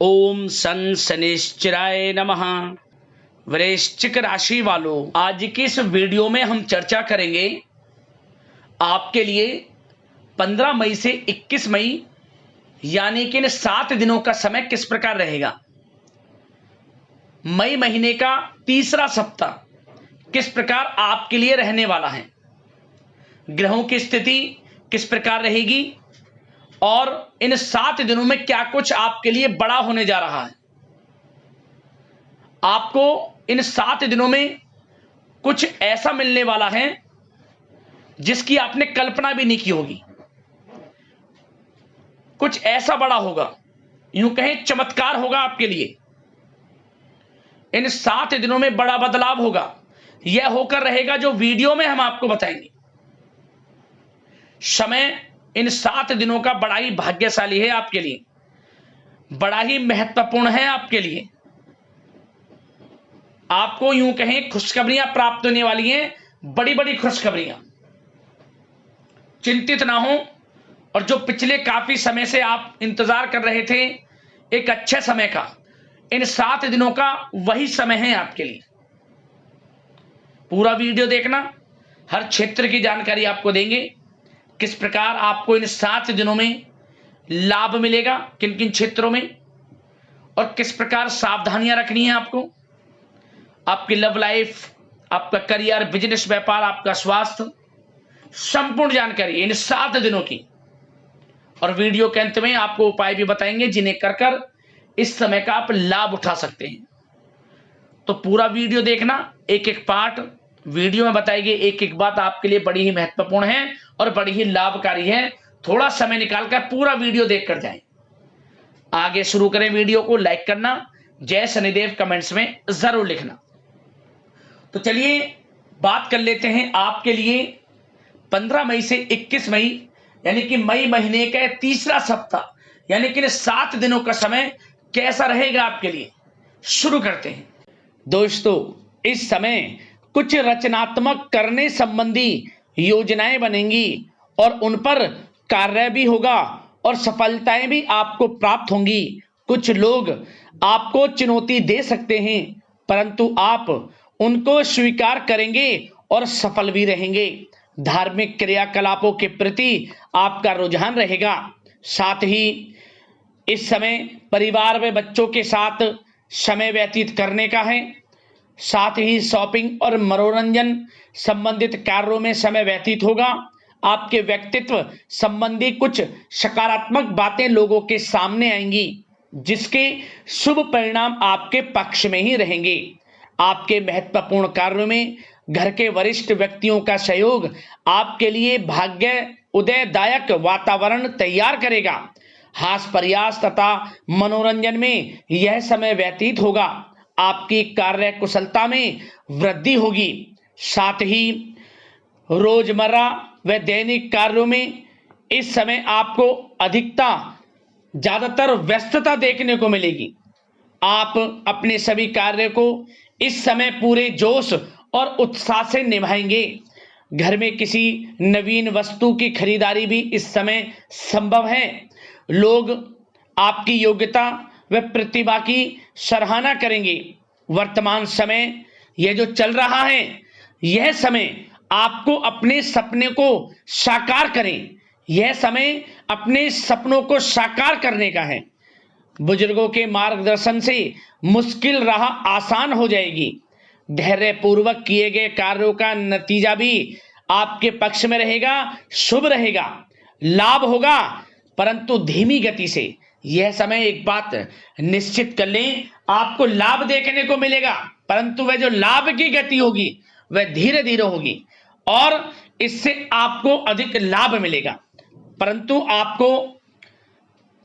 ओम सन शनिश्चराय नमः। वृश्चिक राशि वालों, आज की इस वीडियो में हम चर्चा करेंगे आपके लिए 15 मई से 21 मई यानी कि इन 7 दिनों का समय किस प्रकार रहेगा। मई महीने का तीसरा सप्ताह किस प्रकार आपके लिए रहने वाला है, ग्रहों की स्थिति किस प्रकार रहेगी और इन 7 दिनों में क्या कुछ आपके लिए बड़ा होने जा रहा है। आपको इन 7 दिनों में कुछ ऐसा मिलने वाला है जिसकी आपने कल्पना भी नहीं की होगी। कुछ ऐसा बड़ा होगा, यूं कहें चमत्कार होगा आपके लिए। इन 7 दिनों में बड़ा बदलाव होगा, यह होकर रहेगा जो वीडियो में हम आपको बताएंगे। समय इन 7 दिनों का बड़ा ही भाग्यशाली है आपके लिए, बड़ा ही महत्वपूर्ण है आपके लिए। आपको यूं कहें खुशखबरियां प्राप्त होने वाली हैं, बड़ी बड़ी खुशखबरियां। चिंतित ना हो, और जो पिछले काफी समय से आप इंतजार कर रहे थे एक अच्छे समय का, इन 7 दिनों का वही समय है आपके लिए। पूरा वीडियो देखना, हर क्षेत्र की जानकारी आपको देंगे। किस प्रकार आपको इन 7 दिनों में लाभ मिलेगा, किन किन क्षेत्रों में, और किस प्रकार सावधानियां रखनी है आपको। आपकी लव लाइफ, आपका करियर, बिजनेस, व्यापार, आपका स्वास्थ्य, संपूर्ण जानकारी इन 7 दिनों की। और वीडियो के अंत में आपको उपाय भी बताएंगे जिन्हें कर कर इस समय का आप लाभ उठा सकते हैं। तो पूरा वीडियो देखना, एक एक पार्ट वीडियो में बताई गई एक एक बात आपके लिए बड़ी ही महत्वपूर्ण है और बड़ी ही लाभकारी है। थोड़ा समय निकालकर पूरा वीडियो देखकर जाएं। आगे शुरू करें वीडियो को। लाइक करना, जय शनिदेव कमेंट्स में जरूर लिखना। तो चलिए बात कर लेते हैं आपके लिए 15 मई से 21 मई यानी कि मई महीने का तीसरा सप्ताह यानी कि 7 दिनों का समय कैसा रहेगा आपके लिए। शुरू करते हैं। दोस्तों, इस समय कुछ रचनात्मक करने संबंधी योजनाएं बनेंगी और उन पर कार्य भी होगा और सफलताएं भी आपको प्राप्त होंगी। कुछ लोग आपको चुनौती दे सकते हैं, परंतु आप उनको स्वीकार करेंगे और सफल भी रहेंगे। धार्मिक क्रियाकलापों के प्रति आपका रुझान रहेगा। साथ ही इस समय परिवार में बच्चों के साथ समय व्यतीत करने का है। साथ ही शॉपिंग और मनोरंजन संबंधित कार्यों में समय व्यतीत होगा। आपके व्यक्तित्व संबंधी कुछ सकारात्मक बातें लोगों के सामने आएंगी, जिसके शुभ परिणाम आपके पक्ष में ही रहेंगे। आपके महत्वपूर्ण कार्यों में घर के वरिष्ठ व्यक्तियों का सहयोग आपके लिए भाग्य उदयदायक वातावरण तैयार करेगा। हास्य प्रयास तथा मनोरंजन में यह समय व्यतीत होगा। आपकी कार्य कुशलता में वृद्धि होगी। साथ ही रोजमर्रा व दैनिक कार्यों में इस समय आपको ज्यादातर व्यस्तता देखने को मिलेगी। आप अपने सभी कार्य को इस समय पूरे जोश और उत्साह से निभाएंगे। घर में किसी नवीन वस्तु की खरीदारी भी इस समय संभव है। लोग आपकी योग्यता व प्रतिभा की सराहना करेंगे। वर्तमान समय यह जो चल रहा है, यह समय आपको अपने सपने को साकार करें। यह समय अपने सपनों को साकार करने का है। बुजुर्गों के मार्गदर्शन से मुश्किल राह आसान हो जाएगी। धैर्य पूर्वक किए गए कार्यों का नतीजा भी आपके पक्ष में रहेगा, शुभ रहेगा। लाभ होगा, परंतु धीमी गति से। यह समय एक बात निश्चित कर लें, आपको लाभ देखने को मिलेगा, परंतु वह जो लाभ की गति होगी वह धीरे धीरे होगी और इससे आपको अधिक लाभ मिलेगा। परंतु आपको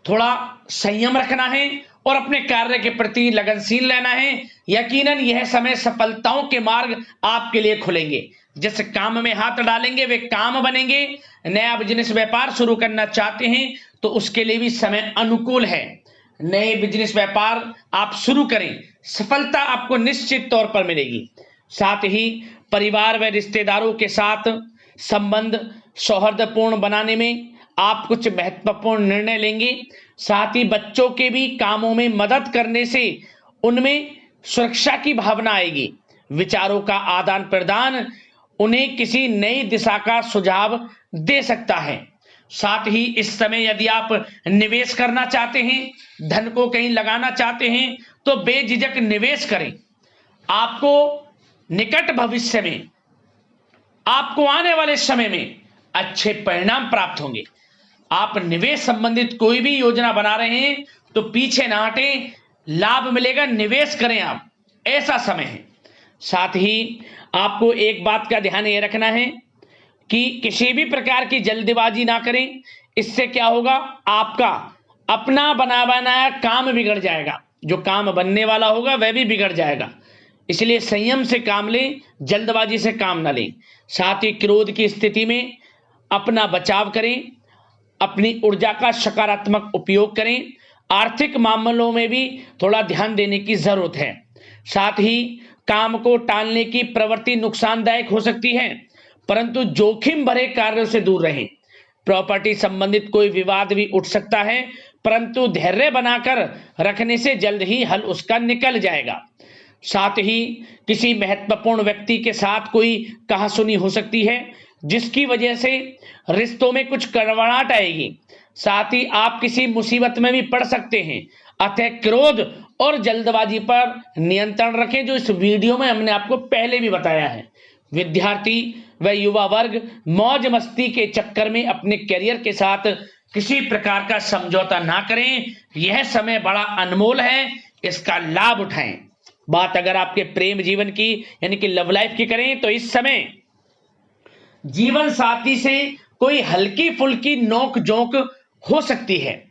थोड़ा संयम रखना है और अपने कार्य के प्रति लगनशील रहना है। यकीनन यह समय सफलताओं के मार्ग आपके लिए खुलेंगे। जिस काम में हाथ डालेंगे वे काम बनेंगे। नया बिजनेस व्यापार शुरू करना चाहते हैं तो उसके लिए भी समय अनुकूल है। नए बिजनेस व्यापार आप शुरू करें, सफलता आपको निश्चित तौर पर मिलेगी। साथ ही परिवार व रिश्तेदारों के साथ संबंध सौहार्दपूर्ण बनाने में आप कुछ महत्वपूर्ण निर्णय लेंगे। साथ ही बच्चों के भी कामों में मदद करने से उनमें सुरक्षा की भावना आएगी। विचारों का आदान प्रदान उन्हें किसी नई दिशा का सुझाव दे सकता है। साथ ही इस समय यदि आप निवेश करना चाहते हैं, धन को कहीं लगाना चाहते हैं, तो बेझिझक निवेश करें। आपको निकट भविष्य में, आपको आने वाले समय में अच्छे परिणाम प्राप्त होंगे। आप निवेश संबंधित कोई भी योजना बना रहे हैं तो पीछे ना हटें, लाभ मिलेगा, निवेश करें आप, ऐसा समय है। साथ ही आपको एक बात का ध्यान ये रखना है कि किसी भी प्रकार की जल्दबाजी ना करें। इससे क्या होगा, आपका अपना बना बनाया काम बिगड़ जाएगा, जो काम बनने वाला होगा वह भी बिगड़ जाएगा। इसलिए संयम से काम लें, जल्दबाजी से काम ना लें। साथ ही क्रोध की स्थिति में अपना बचाव करें, अपनी ऊर्जा का सकारात्मक उपयोग करें। आर्थिक मामलों में भी थोड़ा ध्यान देने की जरूरत है। साथ ही काम को टालने की प्रवृत्ति नुकसानदायक हो सकती है, परंतु जोखिम भरे कार्यों से दूर रहें। प्रॉपर्टी संबंधित कोई विवाद भी उठ सकता है, परंतु धैर्य बनाकर रखने से जल्द ही हल उसका निकल जाएगा। साथ ही किसी महत्वपूर्ण व्यक्ति के साथ कोई कहासुनी हो सकती है, जिसकी वजह से रिश्तों में कुछ कड़वाहट आएगी। साथ ही आप किसी मुसीबत में भी पड़ सकते हैं। अतः क्रोध और जल्दबाजी पर नियंत्रण रखें, जो इस वीडियो में हमने आपको पहले भी बताया है। विद्यार्थी व युवा वर्ग मौज मस्ती के चक्कर में अपने करियर के साथ किसी प्रकार का समझौता ना करें। यह समय बड़ा अनमोल है, इसका लाभ उठाएं। बात अगर आपके प्रेम जीवन की यानी कि लव लाइफ की करें तो इस समय जीवन साथी से कोई हल्की फुल्की नोक झोंक हो सकती है,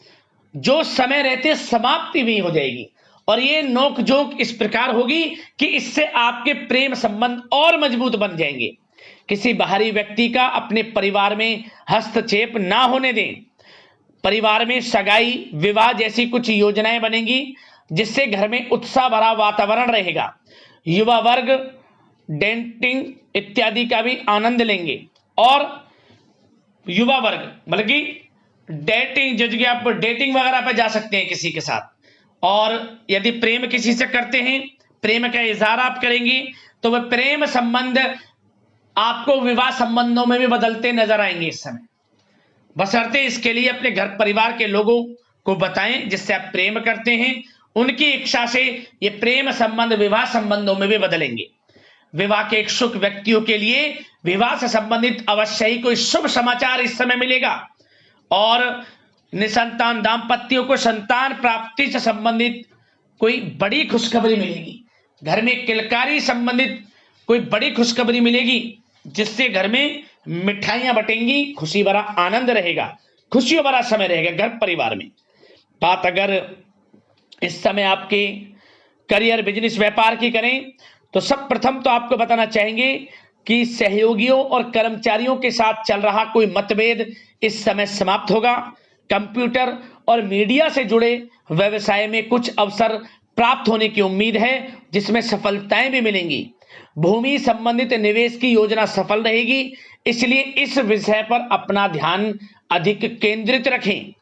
जो समय रहते समाप्ति भी हो जाएगी। और ये नोक झोंक इस प्रकार होगी कि इससे आपके प्रेम संबंध और मजबूत बन जाएंगे। किसी बाहरी व्यक्ति का अपने परिवार में हस्तक्षेप ना होने दें। परिवार में सगाई, विवाह जैसी कुछ योजनाएं बनेंगी, जिससे घर में उत्साह भरा वातावरण रहेगा। युवा वर्ग डेटिंग इत्यादि का भी आनंद लेंगे। और युवा वर्ग मतलब कि डेटिंग, जैसे कि आप डेटिंग वगैरह पर जा सकते हैं किसी के साथ। और यदि प्रेम किसी से करते हैं, प्रेम का इजहार आप करेंगे, तो वह प्रेम संबंध आपको विवाह संबंधों में भी बदलते नजर आएंगे इस समय। बशर्ते इसके लिए अपने घर परिवार के लोगों को बताएं जिससे आप प्रेम करते हैं। उनकी इच्छा से ये प्रेम संबंध विवाह संबंधों में भी बदलेंगे। विवाह के इच्छुक व्यक्तियों के लिए विवाह से संबंधित अवश्य ही कोई शुभ समाचार इस समय मिलेगा। और निसंतान दाम्पत्यों को संतान प्राप्ति से संबंधित कोई बड़ी खुशखबरी मिलेगी। घर में किलकारी संबंधित कोई बड़ी खुशखबरी मिलेगी, जिससे घर में मिठाइयां बटेंगी, खुशी भरा आनंद रहेगा, खुशियों भरा समय रहेगा घर परिवार में। बात अगर इस समय आपके करियर, बिजनेस, व्यापार की करें तो सब प्रथम तो आपको बताना चाहेंगे कि सहयोगियों और कर्मचारियों के साथ चल रहा कोई मतभेद इस समय समाप्त होगा। कंप्यूटर और मीडिया से जुड़े व्यवसाय में कुछ अवसर प्राप्त होने की उम्मीद है, जिसमें सफलताएं भी मिलेंगी। भूमि संबंधित निवेश की योजना सफल रहेगी, इसलिए इस विषय पर अपना ध्यान अधिक केंद्रित रखें।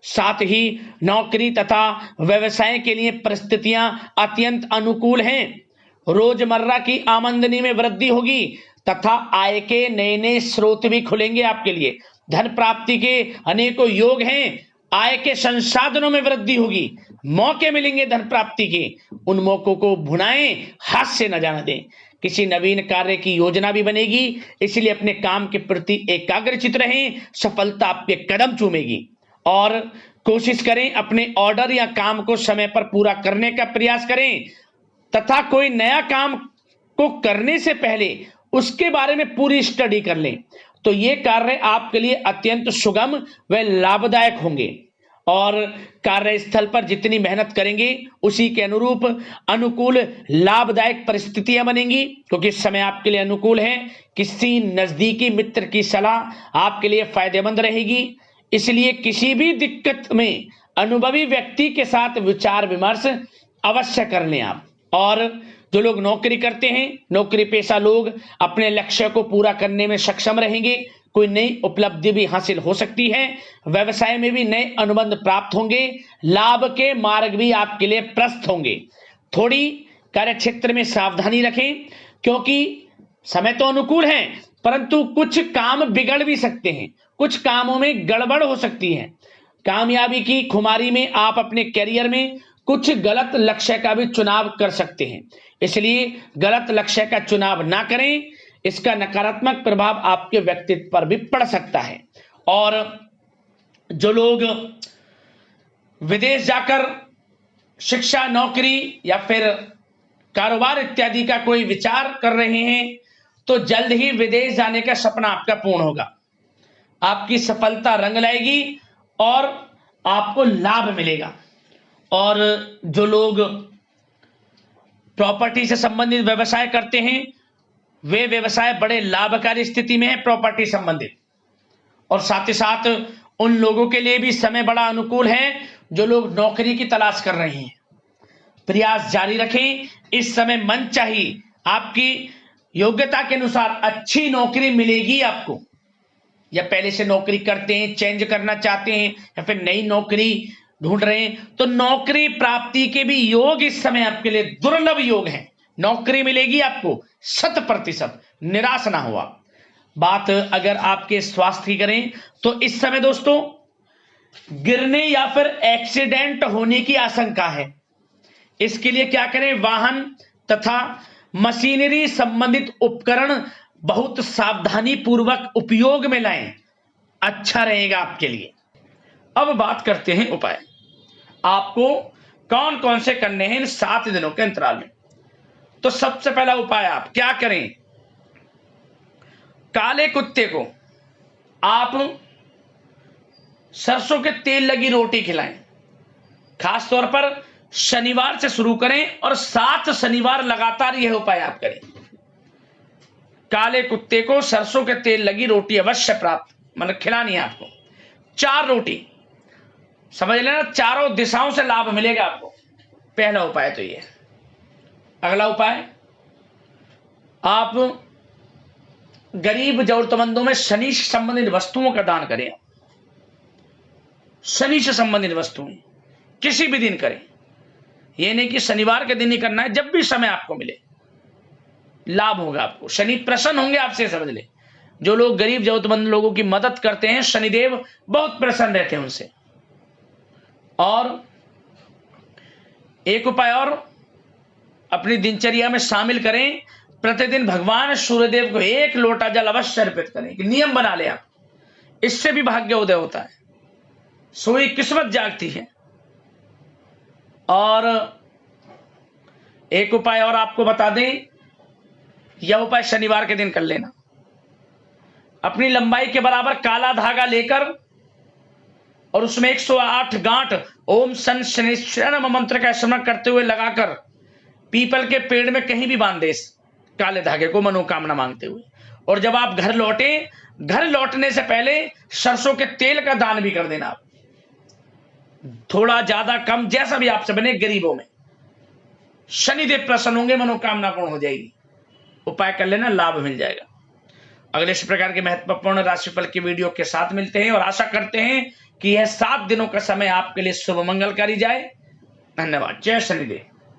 साथ ही नौकरी तथा व्यवसाय के लिए परिस्थितियां अत्यंत अनुकूल हैं। रोजमर्रा की आमदनी में वृद्धि होगी तथा आय के नए नए स्रोत भी खुलेंगे आपके लिए। धन प्राप्ति के अनेकों योग हैं। आय के संसाधनों में वृद्धि होगी, मौके मिलेंगे धन प्राप्ति के। उन मौकों को भुनाएं, हाथ से न जाने दें। किसी नवीन कार्य की योजना भी बनेगी, इसलिए अपने काम के प्रति एकाग्रचित रहें, सफलता आपके कदम चूमेगी। और कोशिश करें अपने ऑर्डर या काम को समय पर पूरा करने का प्रयास करें तथा कोई नया काम को करने से पहले उसके बारे में पूरी स्टडी कर लें, तो ये कार्य आपके लिए अत्यंत सुगम व लाभदायक होंगे। और कार्यस्थल पर जितनी मेहनत करेंगे उसी के अनुरूप अनुकूल लाभदायक परिस्थितियां बनेंगी, क्योंकि समय आपके लिए अनुकूल है। किसी नजदीकी मित्र की सलाह आपके लिए फायदेमंद रहेगी, इसलिए किसी भी दिक्कत में अनुभवी व्यक्ति के साथ विचार विमर्श अवश्य कर लें आप। और जो लोग नौकरी करते हैं, नौकरी पेशा लोग अपने लक्ष्य को पूरा करने में सक्षम रहेंगे। कोई नई उपलब्धि भी हासिल हो सकती है। व्यवसाय में भी नए अनुबंध प्राप्त होंगे। लाभ के मार्ग भी आपके लिए प्रशस्त होंगे। थोड़ी कार्य क्षेत्र में सावधानी रखें, क्योंकि समय तो अनुकूल है, परंतु कुछ काम बिगड़ भी सकते हैं, कुछ कामों में गड़बड़ हो सकती है। कामयाबी की खुमारी में आप अपने करियर में कुछ गलत लक्ष्य का भी चुनाव कर सकते हैं, इसलिए गलत लक्ष्य का चुनाव ना करें। इसका नकारात्मक प्रभाव आपके व्यक्तित्व पर भी पड़ सकता है। और जो लोग विदेश जाकर शिक्षा, नौकरी या फिर कारोबार इत्यादि का कोई विचार कर रहे हैं, तो जल्द ही विदेश जाने का सपना आपका पूर्ण होगा। आपकी सफलता रंग लाएगी और आपको लाभ मिलेगा। और जो लोग प्रॉपर्टी से संबंधित व्यवसाय करते हैं, वे व्यवसाय बड़े लाभकारी स्थिति में है प्रॉपर्टी संबंधित। और साथ ही साथ उन लोगों के लिए भी समय बड़ा अनुकूल है जो लोग नौकरी की तलाश कर रहे हैं। प्रयास जारी रखें। इस समय मन चाहिए आपकी योग्यता के अनुसार अच्छी नौकरी मिलेगी आपको, या पहले से नौकरी करते हैं, चेंज करना चाहते हैं, या फिर नई नौकरी ढूंढ रहे हैं, तो नौकरी प्राप्ति के भी योग इस समय आपके लिए दुर्लभ योग हैं। नौकरी मिलेगी आपको 100%, निराश ना हो आप। बात अगर आपके स्वास्थ्य की करें तो इस समय दोस्तों गिरने या फिर एक्सीडेंट होने की आशंका है। इसके लिए क्या करें? वाहन तथा मशीनरी संबंधित उपकरण बहुत सावधानी पूर्वक उपयोग में लाएं, अच्छा रहेगा आपके लिए। अब बात करते हैं उपाय, आपको कौन कौन से करने हैं इन 7 दिनों के अंतराल में। तो सबसे पहला उपाय आप क्या करें? काले कुत्ते को आप सरसों के तेल लगी रोटी खिलाएं। खास तौर पर शनिवार से शुरू करें और 7 शनिवार लगातार यह उपाय आप करें। काले कुत्ते को सरसों के तेल लगी रोटी अवश्य प्राप्त मतलब खिलानी है आपको। 4 रोटी, समझ लेना, चारों दिशाओं से लाभ मिलेगा आपको। पहला उपाय तो ये। अगला उपाय, आप गरीब जरूरतमंदों में शनि से संबंधित वस्तुओं का दान करें। शनि से संबंधित वस्तुएं किसी भी दिन करें, यह नहीं कि शनिवार के दिन ही करना है, जब भी समय आपको मिले लाभ होगा आपको। शनि प्रसन्न होंगे आपसे, समझ ले। जो लोग गरीब जरूरतमंद लोगों की मदद करते हैं, शनिदेव बहुत प्रसन्न रहते हैं उनसे। और एक उपाय और अपनी दिनचर्या में शामिल करें, प्रतिदिन भगवान सूर्यदेव को 1 लोटा जल अवश्य अर्पित करें। कि नियम बना ले आप, इससे भी भाग्य उदय होता है, सोई किस्मत जागती है। और एक उपाय और आपको बता दें, यह उपाय शनिवार के दिन कर लेना। अपनी लंबाई के बराबर काला धागा लेकर और उसमें 108 गांठ ओम सन शनिश्चर मंत्र का स्मरण करते हुए लगाकर पीपल के पेड़ में कहीं भी बांध दे इस काले धागे को, मनोकामना मांगते हुए। और जब आप घर लौटे, घर लौटने से पहले सरसों के तेल का दान भी कर देना आप, थोड़ा ज्यादा कम जैसा भी आपसे बने। गरीबों में शनिदेव प्रसन्न होंगे, मनोकामना पूर्ण हो जाएगी। उपाय कर लेना, लाभ मिल जाएगा। अगले इस प्रकार के महत्वपूर्ण राशिफल की वीडियो के साथ मिलते हैं और आशा करते हैं कि यह 7 दिनों का समय आपके लिए शुभ मंगलकारी जाए। धन्यवाद। जय शनिदेव।